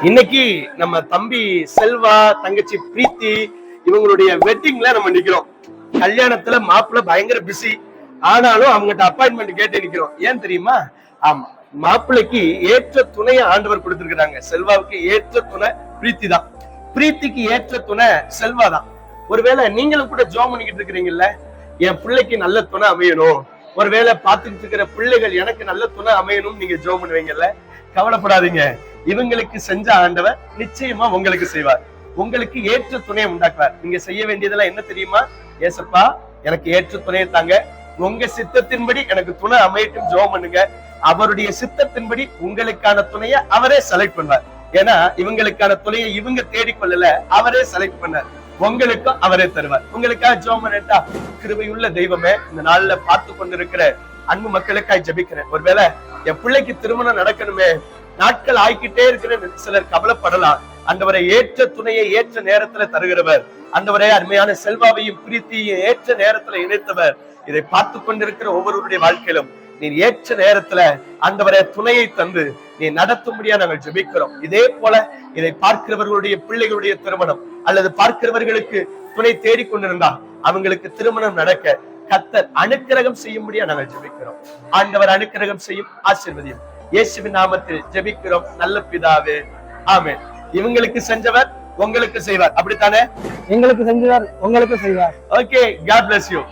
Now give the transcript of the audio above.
இன்னைக்கு நம்ம தம்பி செல்வா, தங்கச்சி பிரீத்தி இவங்களுடைய வெட்டிங்ல நம்ம நிக்கிறோம். கல்யாணத்துல மாப்பிள்ள பயங்கர பிஸி, ஆனாலும் அவங்ககிட்ட அப்பாயின்மெண்ட் கேட்டு நிக்கிறோம். ஏன் தெரியுமா? ஆமா, மாப்பிள்ளைக்கு ஏற்ற துணையை ஆண்டவர் கொடுத்திருக்கிறாங்க. செல்வாவுக்கு ஏற்ற துணை பிரீத்தி தான், பிரீத்திக்கு ஏற்ற துணை செல்வா தான். ஒருவேளை நீங்களும் கூட ஜோம் பண்ணிக்கிட்டு இருக்கிறீங்கல்ல, என் பிள்ளைக்கு நல்ல துணை அமையணும், ஒருவேளை பார்த்துக்கிட்டு இருக்கிற பிள்ளைகள் எனக்கு நல்ல துணை அமையணும் நீங்க ஜோம் பண்ணுவீங்கல்ல, கவலைப்படாதீங்க. இவங்களுக்கு செஞ்ச ஆண்டவர் நிச்சயமா உங்களுக்கு செய்வார். உங்களுக்கு ஏற்ற துணையை உண்டாக்குவார். நீங்க செய்ய வேண்டியதெல்லாம் என்ன தெரியுமா? ஏசப்பா, எனக்கு ஏற்ற துணையை தாங்க, உங்க சித்தத்தின்படி எனக்கு துணை அமையட்டும் ஜெபம் பண்ணுங்க. அவருடைய சித்தத்தின்படி உங்களுக்கான துணையை அவரே செலக்ட் பண்ணுவார். ஏன்னா இவங்களுக்கான துணையை இவங்க தேடிக்கொள்ளல, அவரே செலக்ட் பண்ணார். உங்களுக்கும் அவரே தருவார். உங்களுக்காக ஜெபம் பண்ணட்டா? கிருபையுள்ள தெய்வமே, இந்த நாள்ல பார்த்து கொண்டிருக்கிற அன்பு மக்களுக்காய் ஜெபிக்கிறேன். ஒருவேளை என் பிள்ளைக்கு திருமணம் நடக்கணுமே, நாட்கள் ஆய்கிட்டே இருக்கிற சிலர் கவலைப்படலாம். ஆண்டவரை ஏற்ற துணையை ஏற்ற நேரத்துல தருகிறவர், ஆண்டவரே அருமையான செல்வாவையும் பிரீத்தியையும் ஏற்ற நேரத்துல இணைத்தவர். இதை பார்த்து கொண்டிருக்கிற ஒவ்வொருவருடைய வாழ்க்கையிலும் நீ ஏற்ற நேரத்துல ஆண்டவரே துணையை தந்து நீ நடத்தும்படியா நாங்கள் ஜெபிக்கிறோம். இதே போல இதை பார்க்கிறவர்களுடைய பிள்ளைகளுடைய திருமணம் அல்லது பார்க்கிறவர்களுக்கு துணை தேடிக்கொண்டிருந்தா அவங்களுக்கு திருமணம் நடக்க கர்த்தர் அனுக்கிரகம் செய்யும்படியா நாங்கள் ஜெபிக்கிறோம். ஆண்டவர் அனுக்கிரகம் செய்யும், ஆசீர்வதியும். இயேசுவின் நாமத்தில் ஜெபிக்கிறோம் நல்ல பிதாவே, ஆமென். இவங்களுக்கு செஞ்சவர் உங்களுக்கு செய்வார், அப்படித்தானே? எங்களுக்கு செஞ்சவர் உங்களுக்கு செய்வார். Okay, God bless you.